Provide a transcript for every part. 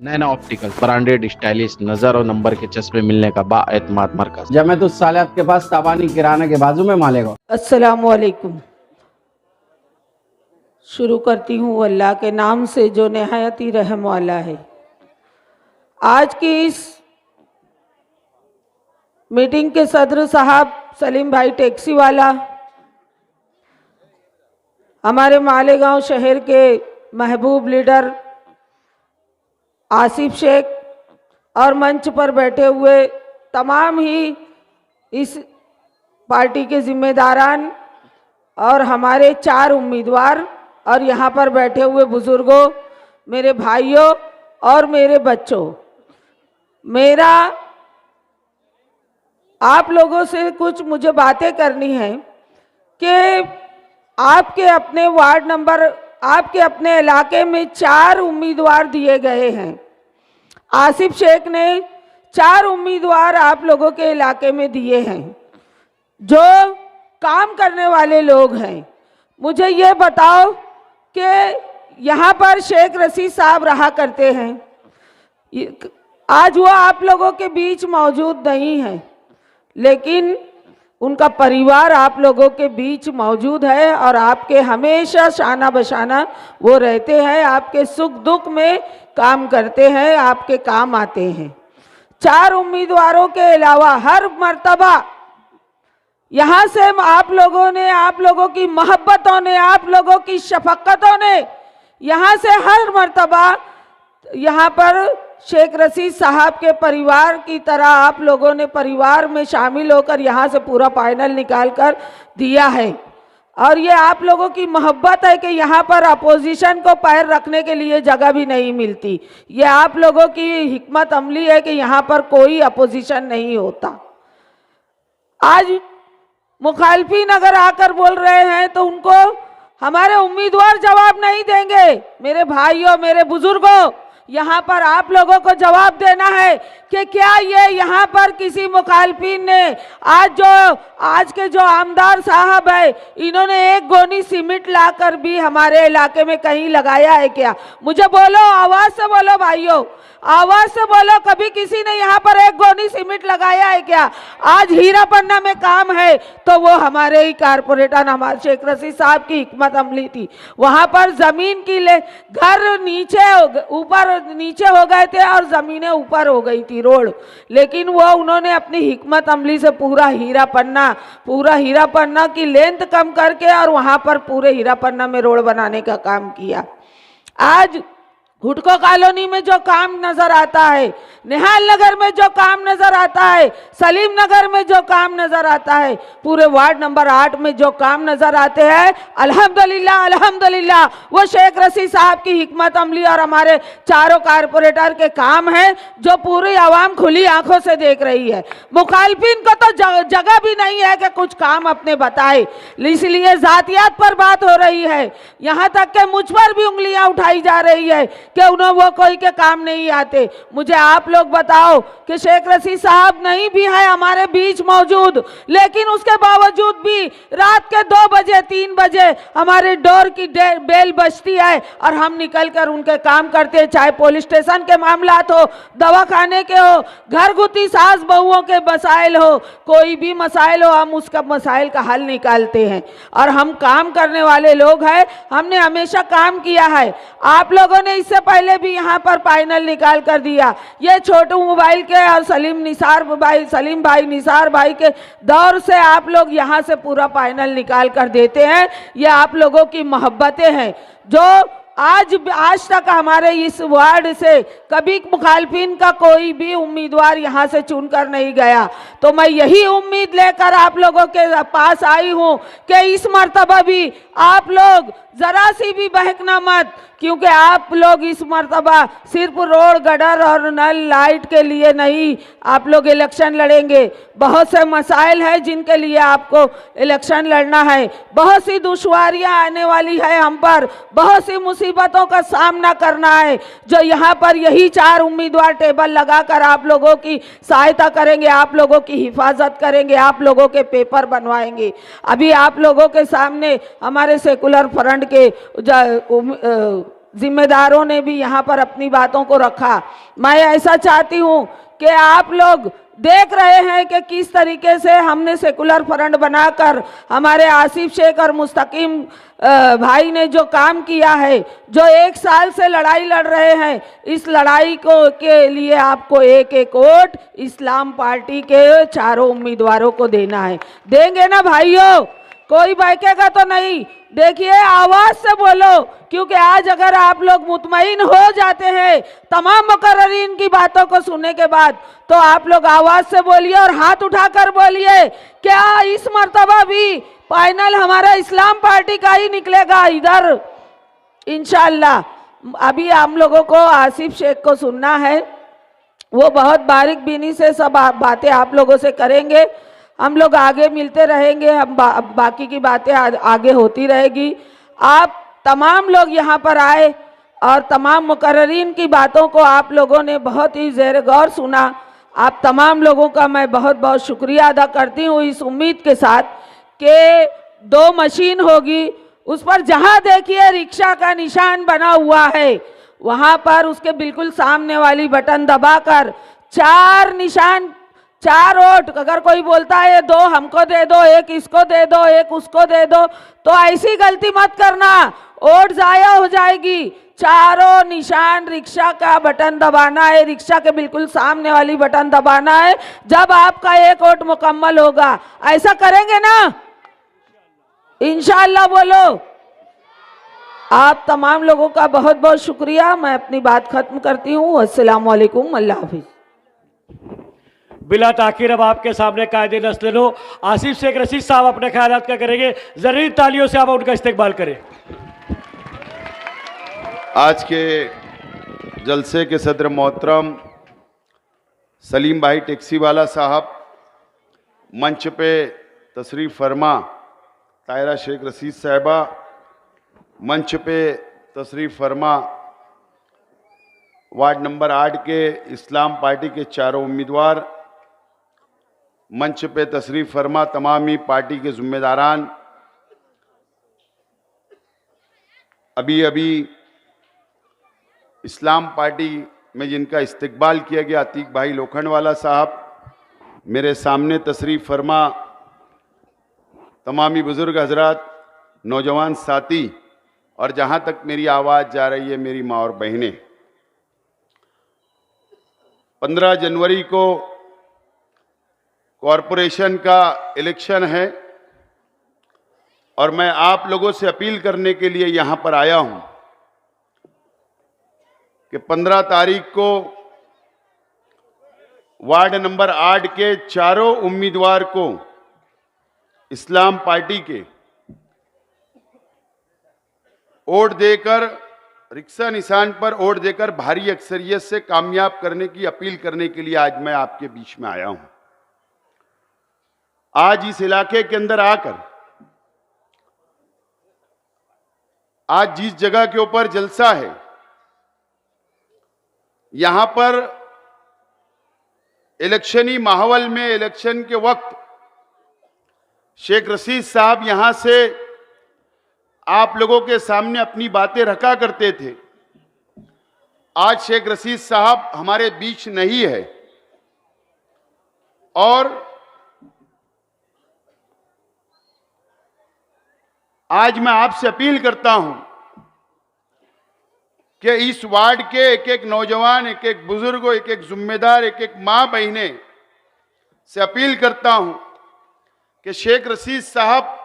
नैना optical branded stylish नजर और number के चश्मे मिलने का बाएतमाद मरकज। जब तो सालियात के पास ताबानी किराना के बाजू में मालेगा। अस्सलामुअलैकुम। शुरू करती हूँ अल्लाह के नाम से जो नहायत ही रहम वाला है। आज की इस मीटिंग के सदर साहब सलीम भाई टैक्सी वाला, हमारे मालेगांव शहर के महबूब लीडर आसिफ शेख और मंच पर बैठे हुए तमाम ही इस पार्टी के जिम्मेदारान और हमारे 4 उम्मीदवार और यहाँ पर बैठे हुए बुजुर्गों, मेरे भाइयों और मेरे बच्चों, मेरा आप लोगों से कुछ मुझे बातें करनी है कि आपके अपने वार्ड नंबर, आपके अपने इलाके में 4 उम्मीदवार दिए गए हैं। आसिफ शेख ने 4 उम्मीदवार आप लोगों के इलाके में दिए हैं जो काम करने वाले लोग हैं। मुझे ये बताओ कि यहाँ पर शेख रशीद साहब रहा करते हैं, आज वो आप लोगों के बीच मौजूद नहीं है, लेकिन उनका परिवार आप लोगों के बीच मौजूद है और आपके हमेशा शाना बशाना वो रहते हैं, आपके सुख दुख में काम करते हैं, आपके काम आते हैं। 4 उम्मीदवारों के अलावा हर मर्तबा यहाँ से आप लोगों ने, आप लोगों की मोहब्बतों ने, आप लोगों की शफकतों ने यहाँ से हर मर्तबा यहाँ पर शेख रशीद साहब के परिवार की तरह आप लोगों ने परिवार में शामिल होकर यहाँ से पूरा फाइनल निकाल कर दिया है। और ये आप लोगों की मोहब्बत है कि यहाँ पर अपोजिशन को पैर रखने के लिए जगह भी नहीं मिलती। ये आप लोगों की हिकमत अमली है कि यहाँ पर कोई अपोजिशन नहीं होता। आज मुखालफिन अगर आकर बोल रहे हैं तो उनको हमारे उम्मीदवार जवाब नहीं देंगे। मेरे भाइयों, मेरे बुजुर्गों, यहाँ पर आप लोगों को जवाब देना है कि क्या ये यहाँ पर किसी मुखालफिन ने आज के जो आमदार साहब है, इन्होंने एक गोनी सीमेंट लाकर भी हमारे इलाके में कहीं लगाया है क्या? मुझे बोलो, आवाज से बोलो भाइयों, आवाज से बोलो, कभी किसी ने यहाँ पर एक गोनी सीमेंट लगाया है क्या? आज हीरा पन्ना में काम है तो वो हमारे ही कारपोरेटर, हमारे शेख रशीद साहब की हिकमत अमली थी। वहां पर जमीन की घर नीचे हो गए थे और जमीनें ऊपर हो गई थी, रोड, लेकिन वो उन्होंने अपनी हिकमत अमली से पूरा हीरा पन्ना की लेंथ कम करके और वहां पर पूरे हीरा पन्ना में रोड बनाने का काम किया। आज हुडको कॉलोनी में जो काम नजर आता है, निहाल नगर में जो काम नजर आता है, सलीम नगर में जो काम नजर आता है, पूरे वार्ड नंबर 8 में जो काम नजर आते हैं, अल्हम्दुलिल्लाह अल्हम्दुलिल्लाह वो शेख रशीद साहब की हिकमत अमली और हमारे चारों कारपोरेटर के काम है जो पूरी आवाम खुली आंखों से देख रही है। मुखालफिन को तो जगह भी नहीं है कि कुछ काम अपने बताए, इसलिए जातियात पर बात हो रही है। यहाँ तक कि मुझ पर भी उंगलियां उठाई जा रही है कि उन्हें वो कोई के काम नहीं आते। मुझे आप लोग बताओ कि शेख रशीद साहब नहीं भी है हमारे बीच मौजूद, लेकिन उसके बावजूद भी रात के 2 बजे 3 बजे हमारे डोर की बेल बजती है और हम निकल कर उनके काम करते हैं, चाहे पुलिस स्टेशन के मामलात हो, दवाखाने के हो, घरगुती सास बहुओं के मसाइल हो, कोई भी मसाइल हो, हम उसका मसाइल का हल निकालते हैं और हम काम करने वाले लोग हैं। हमने हमेशा काम किया है। आप लोगों ने इससे पहले भी यहाँ पर फाइनल निकाल कर दिया। ये छोटू मोबाइल के और सलीम भाई निसार भाई के दौर से आप लोग यहाँ से पूरा फाइनल निकाल कर देते हैं। ये आप लोगों की मोहब्बतें हैं जो आज तक हमारे इस वार्ड से कभी मुखालफिन का कोई भी उम्मीदवार यहाँ से चुनकर नहीं गया। तो मैं यही उम्मीद लेकर आप लोगों के पास आई हूँ कि इस मर्तबा भी आप लोग जरा सी भी बहकना मत, क्योंकि आप लोग इस मर्तबा सिर्फ रोड गटर और नल लाइट के लिए नहीं आप लोग इलेक्शन लड़ेंगे। बहुत से मसाइल हैं जिनके लिए आपको इलेक्शन लड़ना है, बहुत सी दुश्वारियां आने वाली है हम पर, बहुत सी मुसीबतों का सामना करना है जो यहाँ पर यही 4 उम्मीदवार टेबल लगाकर आप लोगों की सहायता करेंगे, आप लोगों की हिफाजत करेंगे, आप लोगों के पेपर बनवाएंगे। अभी आप लोगों के सामने हमारे सेकुलर फ्रंट के जिम्मेदारों ने भी यहाँ पर अपनी बातों को रखा। मैं ऐसा चाहती हूँ कि आप लोग देख रहे हैं कि किस तरीके से हमने सेकुलर फ्रंट बनाकर हमारे आसिफ शेख और मुस्तकीम भाई ने जो काम किया है, जो 1 साल से लड़ाई लड़ रहे हैं, इस लड़ाई को के लिए आपको एक एक वोट इस्लाम पार्टी के चारों उम्मीदवारों को देना है। देंगे ना भाइयों? कोई बहकेगा तो नहीं। देखिए, आवाज से बोलो, क्योंकि आज अगर आप लोग मुतमईन हो जाते हैं तमाम मुकर्ररीन की बातों को सुनने के बाद, तो आप लोग आवाज से बोलिए और हाथ उठाकर बोलिए, क्या इस मर्तबा भी फाइनल हमारा इस्लाम पार्टी का ही निकलेगा इधर इंशाअल्लाह। अभी हम लोगों को आसिफ शेख को सुनना है, वो बहुत बारीक बीनी से सब बातें आप लोगों से करेंगे। हम लोग आगे मिलते रहेंगे, हम बाकी की बातें आगे होती रहेगी। आप तमाम लोग यहाँ पर आए और तमाम मुकर्ररीन की बातों को आप लोगों ने बहुत ही ज़ेर गौर सुना। आप तमाम लोगों का मैं बहुत बहुत शुक्रिया अदा करती हूँ, इस उम्मीद के साथ कि 2 मशीन होगी, उस पर जहाँ देखिए रिक्शा का निशान बना हुआ है, वहाँ पर उसके बिल्कुल सामने वाली बटन दबाकर 4 निशान, 4 वोट, अगर कोई बोलता है 2 हमको दे दो, 1 इसको दे दो, 1 उसको दे दो, तो ऐसी गलती मत करना, वोट जाया हो जाएगी। चारों निशान रिक्शा का बटन दबाना है, रिक्शा के बिल्कुल सामने वाली बटन दबाना है जब आपका 1 वोट मुकम्मल होगा। ऐसा करेंगे ना? इंशाअल्लाह बोलो। आप तमाम लोगों का बहुत बहुत शुक्रिया। मैं अपनी बात खत्म करती हूँ। अस्सलाम वालेकुम, अल्लाह हाफिज़। बिला ताखिर अब आपके सामने कायदे नस्ल आसिफ शेख रशीद साहब अपने ख्यालात क्या करेंगे। जरूरी तालियों से आप उनका इस्तेकबाल करें। आज के जलसे के सदर मोहतरम सलीम भाई टैक्सी वाला साहब, मंच पे तशरीफ़ फरमा तायरा शेख रशीद साहिबा, मंच पे तशरीफ़ फरमा वार्ड नंबर 8 के इस्लाम पार्टी के चारों उम्मीदवार, मंच पे तशरीफ़ फरमा तमामी पार्टी के ज़िम्मेदारान, अभी अभी इस्लाम पार्टी में जिनका इस्तकबाल किया गया अतीक भाई लोखंडवाला साहब, मेरे सामने तशरीफ़ फरमा तमामी बुज़ुर्ग हजरात, नौजवान साथी और जहाँ तक मेरी आवाज़ जा रही है मेरी माँ और बहनें, 15 जनवरी को कॉरपोरेशन का इलेक्शन है और मैं आप लोगों से अपील करने के लिए यहाँ पर आया हूँ कि 15 तारीख को वार्ड नंबर 8 के चारों उम्मीदवार को इस्लाम पार्टी के वोट देकर, रिक्शा निशान पर वोट देकर भारी अक्सरियत से कामयाब करने की अपील करने के लिए आज मैं आपके बीच में आया हूं। आज इस इलाके के अंदर आकर, आज जिस जगह के ऊपर जलसा है, यहां पर इलेक्शनी माहौल में इलेक्शन के वक्त शेख रशीद साहब यहां से आप लोगों के सामने अपनी बातें रखा करते थे। आज शेख रशीद साहब हमारे बीच नहीं है और आज मैं आपसे अपील करता हूं कि इस वार्ड के एक एक नौजवान, एक एक बुजुर्ग, एक एक जिम्मेदार, एक एक मां बहने से अपील करता हूं कि शेख रशीद साहब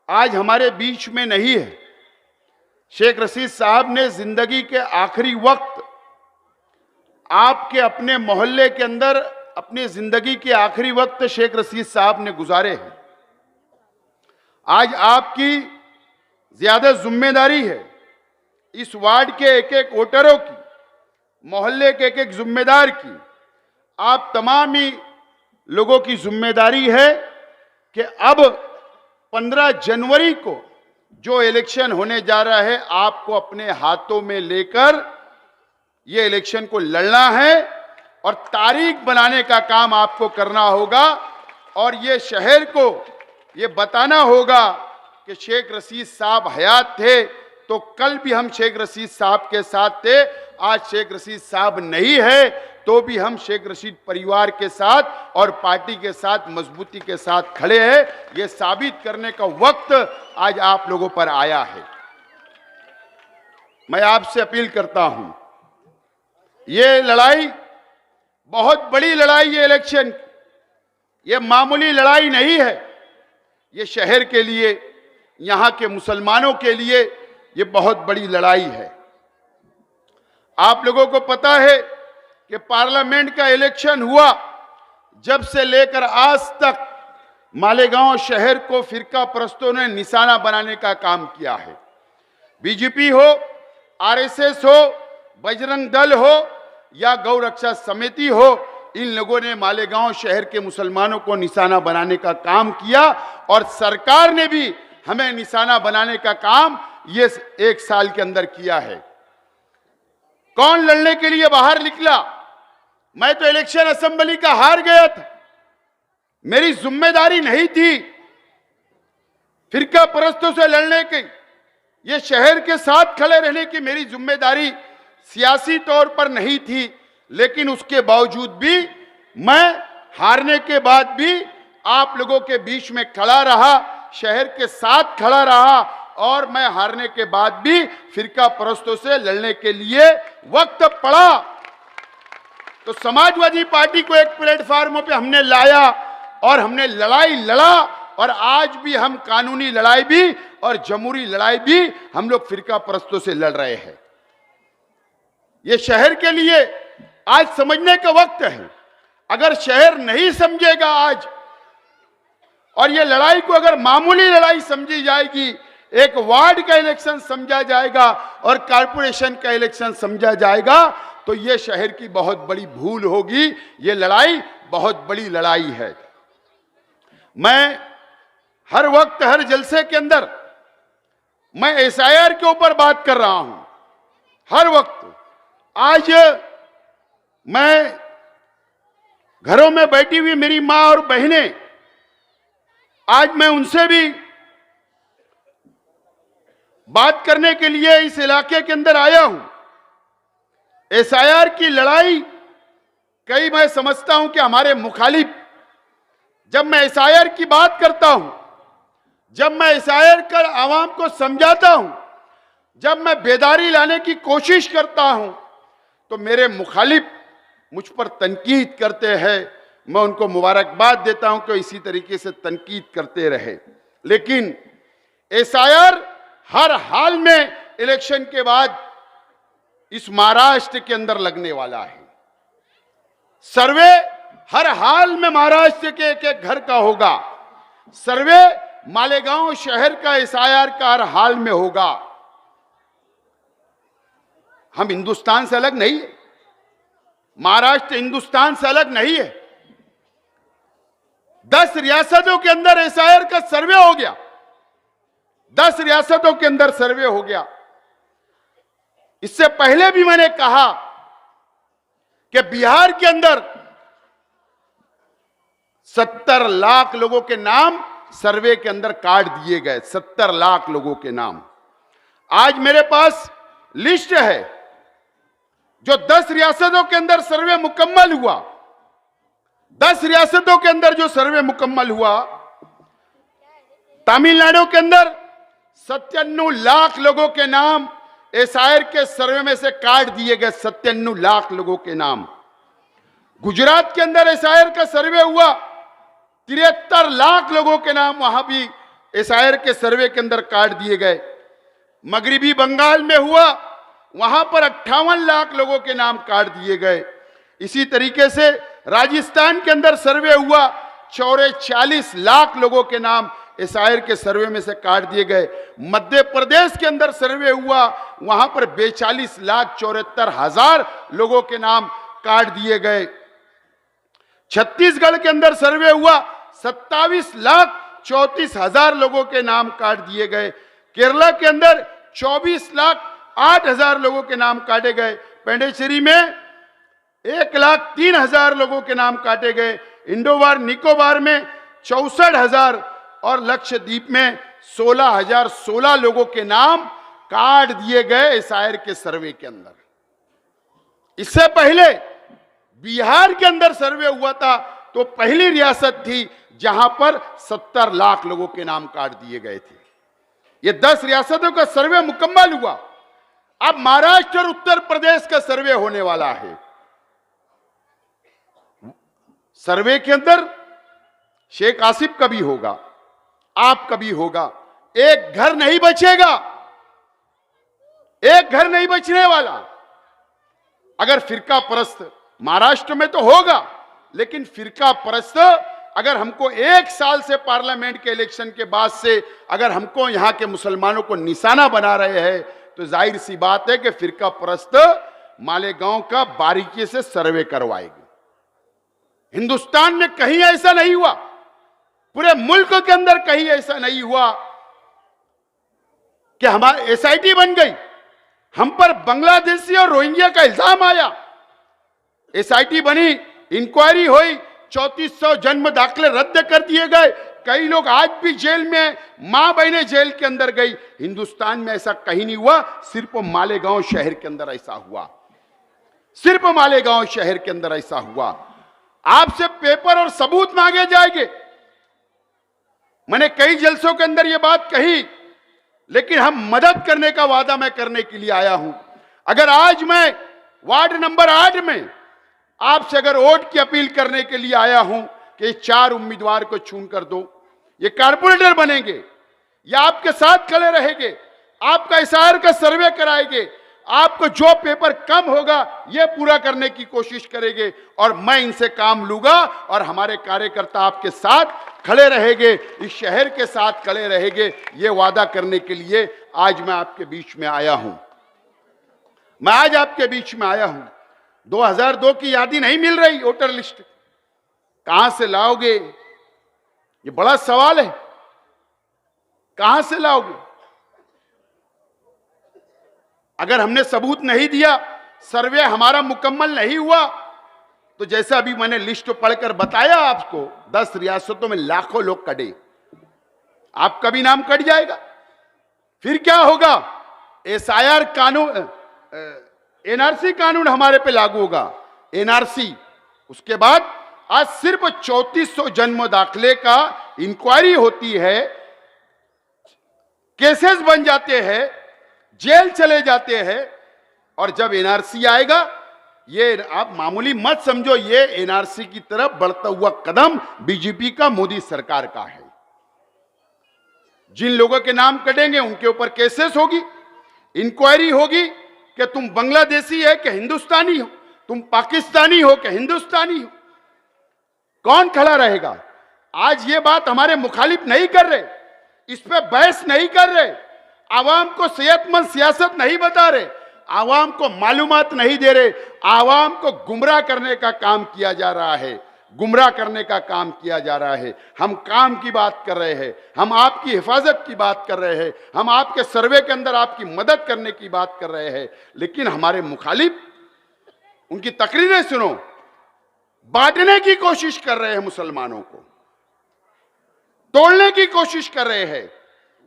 आज हमारे बीच में नहीं है। शेख रशीद साहब ने जिंदगी के आखिरी वक्त आपके अपने मोहल्ले के अंदर अपनी जिंदगी के आखिरी वक्त शेख रशीद साहब ने गुजारे हैं। आज आपकी ज्यादा जिम्मेदारी है इस वार्ड के एक एक वोटरों की, मोहल्ले के एक एक जिम्मेदार की, आप तमाम ही लोगों की जिम्मेदारी है कि अब 15 जनवरी को जो इलेक्शन होने जा रहा है, आपको अपने हाथों में लेकर ये इलेक्शन को लड़ना है और तारीख बनाने का काम आपको करना होगा और ये शहर को ये बताना होगा कि शेख रशीद साहब हयात थे तो कल भी हम शेख रशीद साहब के साथ थे। आज शेख रशीद साहब नहीं है तो भी हम शेख रशीद परिवार के साथ और पार्टी के साथ मजबूती के साथ खड़े हैं। ये साबित करने का वक्त आज आप लोगों पर आया है। मैं आपसे अपील करता हूं, ये लड़ाई बहुत बड़ी लड़ाई है। इलेक्शन ये मामूली लड़ाई नहीं है। ये शहर के लिए, यहां के मुसलमानों के लिए ये बहुत बड़ी लड़ाई है। आप लोगों को पता है कि पार्लियामेंट का इलेक्शन हुआ, जब से लेकर आज तक मालेगांव शहर को फिरका परस्तों ने निशाना बनाने का काम किया है। बीजेपी हो, आरएसएस हो, बजरंग दल हो या गौ रक्षा समिति हो, इन लोगों ने मालेगांव शहर के मुसलमानों को निशाना बनाने का काम किया और सरकार ने भी हमें निशाना बनाने का काम ये 1 साल के अंदर किया है। कौन लड़ने के लिए बाहर निकला? मैं तो इलेक्शन असेंबली का हार गया था, मेरी जिम्मेदारी नहीं थी फिरका परस्तों से लड़ने की। ये शहर के साथ खड़े रहने की मेरी जिम्मेदारी सियासी तौर पर नहीं थी, लेकिन उसके बावजूद भी मैं हारने के बाद भी आप लोगों के बीच में खड़ा रहा, शहर के साथ खड़ा रहा और मैं हारने के बाद भी फिरका परस्तों से लड़ने के लिए वक्त पड़ा तो समाजवादी पार्टी को एक प्लेटफार्म पे हमने लाया और हमने लड़ाई लड़ा और आज भी हम कानूनी लड़ाई भी और जमहूरी लड़ाई भी हम लोग फिरका परस्तों से लड़ रहे हैं। ये शहर के लिए आज समझने का वक्त है। अगर शहर नहीं समझेगा आज और ये लड़ाई को अगर मामूली लड़ाई समझी जाएगी, एक वार्ड का इलेक्शन समझा जाएगा और कारपोरेशन का इलेक्शन समझा जाएगा, तो ये शहर की बहुत बड़ी भूल होगी। ये लड़ाई बहुत बड़ी लड़ाई है। मैं हर वक्त हर जलसे के अंदर मैं एसआईआर के ऊपर बात कर रहा हूं, हर वक्त। आज मैं घरों में बैठी हुई मेरी मां और बहनें, आज मैं उनसे भी बात करने के लिए इस इलाके के अंदर आया हूं। एसआईआर की लड़ाई कई मैं समझता हूं कि हमारे मुखालिफ, जब मैं एसआईआर की बात करता हूं, जब मैं एसआईआर कर आवाम को समझाता हूं, जब मैं बेदारी लाने की कोशिश करता हूं, तो मेरे मुखालिफ मुझ पर तनकीद करते हैं। मैं उनको मुबारकबाद देता हूं कि इसी तरीके से तनकीद करते रहे। लेकिन एसआईआर हर हाल में इलेक्शन के बाद इस महाराष्ट्र के अंदर लगने वाला है। सर्वे हर हाल में महाराष्ट्र के एक घर का होगा। सर्वे मालेगांव शहर का एसआईआर का हर हाल में होगा। हम हिंदुस्तान से अलग नहीं है, महाराष्ट्र हिंदुस्तान से अलग नहीं है। 10 रियासतों के अंदर एसआईआर का सर्वे हो गया, 10 रियासतों के अंदर सर्वे हो गया। इससे पहले भी मैंने कहा कि बिहार के अंदर 70 लाख लोगों के नाम सर्वे के अंदर काट दिए गए, 70 लाख लोगों के नाम। आज मेरे पास लिस्ट है जो 10 रियासतों के अंदर सर्वे मुकम्मल हुआ। 10 रियासतों के अंदर जो सर्वे मुकम्मल हुआ, तमिलनाडु के अंदर 97 लाख लोगों के नाम एसआईआर के सर्वे में से काट दिए गए, 97 लाख लोगों के नाम। गुजरात के अंदर एसआईआर का सर्वे हुआ, 73 लाख लोगों के नाम वहां भी एसआईआर के सर्वे के अंदर काट दिए गए। मगरिबी बंगाल में हुआ, वहां पर 58 लाख लोगों के नाम काट दिए गए। इसी तरीके से राजस्थान के अंदर सर्वे हुआ, 44 लाख लोगों के नाम एसआईआर के सर्वे में से काट दिए गए। मध्य प्रदेश के अंदर सर्वे हुआ, वहां पर 42,74,000 लोगों के नाम काट दिए गए। छत्तीसगढ़ के अंदर सर्वे हुआ, 27,34,000 लोगों के नाम काट दिए गए। केरला के अंदर 24,08,000 लोगों के नाम काटे गए। पेंडेचेरी में 1,03,000 लोगों के नाम काटे गए। इंडोबार निकोबार में 64,000 और लक्षद्वीप में 16,016 लोगों के नाम काट दिए गए एसआईआर के सर्वे के अंदर। इससे पहले बिहार के अंदर सर्वे हुआ था तो पहली रियासत थी जहां पर 70 लाख लोगों के नाम काट दिए गए थे। ये 10 रियासतों का सर्वे मुकम्मल हुआ। अब महाराष्ट्र और उत्तर प्रदेश का सर्वे होने वाला है। सर्वे के अंदर शेख आसिफ का भी होगा, आपका भी होगा। एक घर नहीं बचेगा, एक घर नहीं बचने वाला। अगर फिरका परस्त महाराष्ट्र में तो होगा, लेकिन फिरका परस्त अगर हमको 1 साल से पार्लियामेंट के इलेक्शन के बाद से अगर हमको यहां के मुसलमानों को निशाना बना रहे हैं तो जाहिर सी बात है कि फिरका परस्त मालेगांव का बारीकी से सर्वे करवाएगी। हिंदुस्तान में कहीं ऐसा नहीं हुआ, पूरे मुल्क के अंदर कहीं ऐसा नहीं हुआ कि हमारी एसआईटी बन गई, हम पर बांग्लादेशी और रोहिंग्या का इल्जाम आया, एसआईटी बनी, इंक्वायरी हुई, 3400 जन्म दाखले रद्द कर दिए गए, कई लोग आज भी जेल में, मां बहनें जेल के अंदर गई। हिंदुस्तान में ऐसा कहीं नहीं हुआ, सिर्फ मालेगांव शहर के अंदर ऐसा हुआ, सिर्फ मालेगांव शहर के अंदर ऐसा हुआ। आपसे पेपर और सबूत मांगे जाएंगे। मैंने कई जलसों के अंदर यह बात कही, लेकिन हम मदद करने का वादा मैं करने के लिए आया हूं। अगर आज मैं वार्ड नंबर 8 में आपसे अगर वोट की अपील करने के लिए आया हूं कि 4 उम्मीदवार को चुन कर दो, ये कारपोरेटर बनेंगे या आपके साथ खड़े रहेंगे, आपका एसआईआर का सर्वे कराएंगे, आपको जो पेपर कम होगा ये पूरा करने की कोशिश करेंगे और मैं इनसे काम लूंगा और हमारे कार्यकर्ता आपके साथ खड़े रहेंगे, इस शहर के साथ खड़े रहेंगे। ये वादा करने के लिए आज मैं आपके बीच में आया हूं। मैं आज आपके बीच में आया हूं। 2002 की यादी नहीं मिल रही, वोटर लिस्ट कहां से लाओगे, ये बड़ा सवाल है। कहां से लाओगे? अगर हमने सबूत नहीं दिया, सर्वे हमारा मुकम्मल नहीं हुआ, तो जैसा अभी मैंने लिस्ट पढ़कर बताया आपको, 10 रियासतों में लाखों लोग कटे, आपका भी नाम कट जाएगा। फिर क्या होगा? एसआईआर कानून, एनआरसी कानून हमारे पे लागू होगा, एनआरसी। उसके बाद आज सिर्फ 3400 जन्म दाखले का इंक्वायरी होती है, केसेस बन जाते हैं, जेल चले जाते हैं, और जब एनआरसी आएगा, ये आप मामूली मत समझो, ये एनआरसी की तरफ बढ़ता हुआ कदम बीजेपी का, मोदी सरकार का है। जिन लोगों के नाम कटेंगे उनके ऊपर केसेस होगी, इंक्वायरी होगी कि तुम बांग्लादेशी है कि हिंदुस्तानी हो, तुम पाकिस्तानी हो कि हिंदुस्तानी हो। कौन खड़ा रहेगा? आज ये बात हमारे मुखालिफ नहीं कर रहे, इस पे बहस नहीं कर रहे, आवाम को सेहतमंद सियासत नहीं बता रहे, आवाम को मालूमात नहीं दे रहे, आवाम को गुमराह करने का काम किया जा रहा है, गुमराह करने का काम किया जा रहा है। हम काम की बात कर रहे हैं, हम आपकी हिफाजत की बात कर रहे हैं, हम आपके सर्वे के अंदर आपकी मदद करने की बात कर रहे हैं, लेकिन हमारे मुखालिफ उनकी तकरीरें सुनो, बांटने की कोशिश कर रहे हैं, मुसलमानों को तोड़ने की कोशिश कर रहे हैं,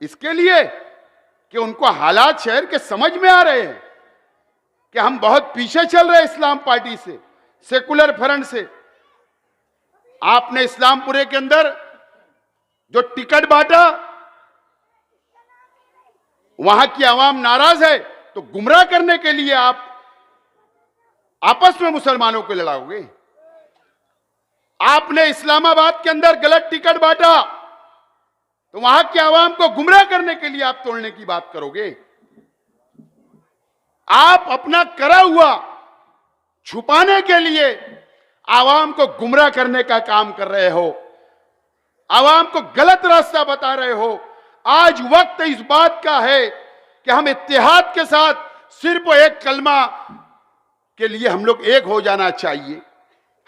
इसके लिए कि उनको हालात शहर के समझ में आ रहे हैं कि हम बहुत पीछे चल रहे हैं इस्लाम पार्टी से, सेकुलर फ्रंट से। आपने इस्लामपुरे के अंदर जो टिकट बांटा, वहां की आवाम नाराज है, तो गुमराह करने के लिए आप आपस में मुसलमानों को लड़ाओगे। आपने इस्लामाबाद के अंदर गलत टिकट बांटा, तो वहां की आवाम को गुमराह करने के लिए आप तोड़ने की बात करोगे। आप अपना करा हुआ छुपाने के लिए आवाम को गुमराह करने का काम कर रहे हो, आवाम को गलत रास्ता बता रहे हो। आज वक्त इस बात का है कि हम इत्तेहाद के साथ सिर्फ एक कलमा के लिए हम लोग एक हो जाना चाहिए।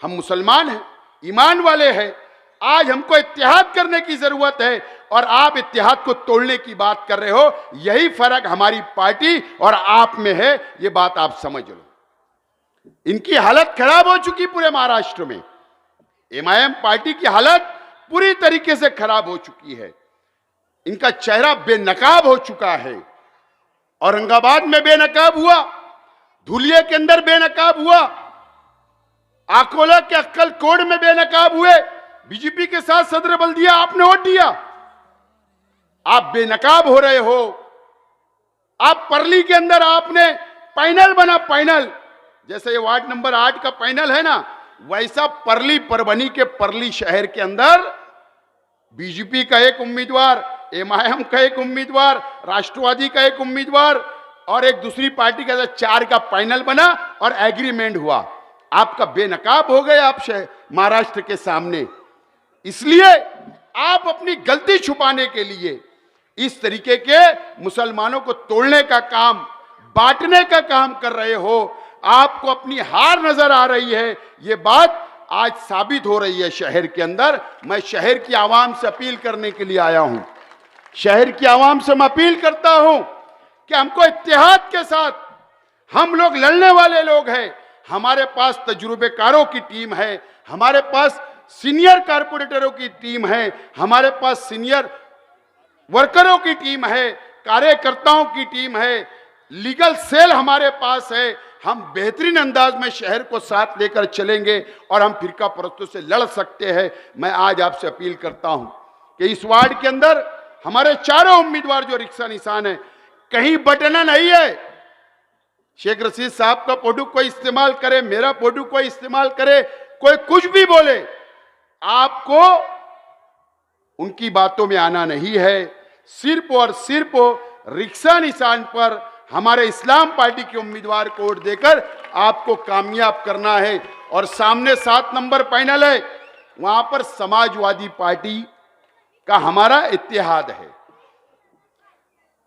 हम मुसलमान हैं, ईमान वाले हैं, आज हमको इत्तेहाद करने की जरूरत है और आप इत्तेहाद को तोड़ने की बात कर रहे हो। यही फर्क हमारी पार्टी और आप में है, ये बात आप समझ लो। इनकी हालत खराब हो चुकी पूरे महाराष्ट्र में, एमआईएम पार्टी की हालत पूरी तरीके से खराब हो चुकी है, इनका चेहरा बेनकाब हो चुका है औरंगाबाद में बेनकाब हुआ, धुलिया के अंदर बेनकाब हुआ, आकोला के अक्कलकोट में बेनकाब हुए। बीजेपी के साथ सदर बल्दिया आपने वोट दिया, आप बेनकाब हो रहे हो। आप परली के अंदर आपने पैनल बना, पैनल जैसे ये वार्ड नंबर 8 का पैनल है ना, वैसा परली परभनी के परली शहर के अंदर बीजेपी का एक उम्मीदवार, एमआईएम का एक उम्मीदवार, राष्ट्रवादी का एक उम्मीदवार और एक दूसरी पार्टी का 4 का पैनल बना और एग्रीमेंट हुआ। आपका बेनकाब हो गए आप महाराष्ट्र के सामने। इसलिए आप अपनी गलती छुपाने के लिए इस तरीके के मुसलमानों को तोड़ने का काम, बांटने का काम कर रहे हो। आपको अपनी हार नजर आ रही है, ये बात आज साबित हो रही है शहर के अंदर। मैं शहर की आवाम से अपील करने के लिए आया हूं, शहर की आवाम से मैं अपील करता हूं कि हमको इत्तेहाद के साथ, हम लोग लड़ने वाले लोग हैं, हमारे पास तजुर्बेकारों की टीम है, हमारे पास सीनियर कारपोरेटरों की टीम है, हमारे पास सीनियर वर्करों की टीम है, कार्यकर्ताओं की टीम है, लीगल सेल हमारे पास है। हम बेहतरीन अंदाज में शहर को साथ लेकर चलेंगे और हम फिरका परस्तों से लड़ सकते हैं। मैं आज आपसे अपील करता हूं कि इस वार्ड के अंदर हमारे चारों उम्मीदवार जो रिक्शा निशान है, कहीं बटना नहीं है। शेख रशीद साहब का फोटो कोई इस्तेमाल करे, मेरा फोटो कोई इस्तेमाल करे, कोई कुछ भी बोले, आपको उनकी बातों में आना नहीं है। सिर्फ और सिर्फ रिक्शा निशान पर हमारे इस्लाम पार्टी के उम्मीदवार को वोट देकर आपको कामयाब करना है। और सामने 7 नंबर पैनल है, वहां पर समाजवादी पार्टी का हमारा इत्तेहाद है।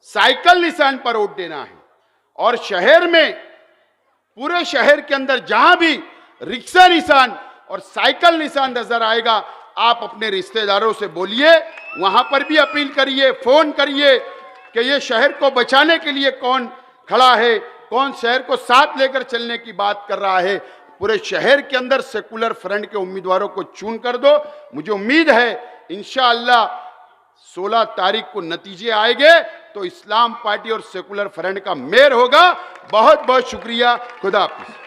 साइकिल निशान पर वोट देना है और शहर में, पूरे शहर के अंदर जहां भी रिक्शा निशान और साइकिल निशान नजर आएगा, आप अपने रिश्तेदारों से बोलिए, वहां पर भी अपील करिए, फोन करिए कि ये शहर को बचाने के लिए कौन खड़ा है, कौन शहर को साथ लेकर चलने की बात कर रहा है। पूरे शहर के अंदर सेकुलर फ्रंट के उम्मीदवारों को चुन कर दो। मुझे उम्मीद है इंशाअल्लाह 16 तारीख को नतीजे आएंगे तो इस्लाम पार्टी और सेकुलर फ्रंट का मेयर होगा। बहुत बहुत शुक्रिया। खुदा हाफिज।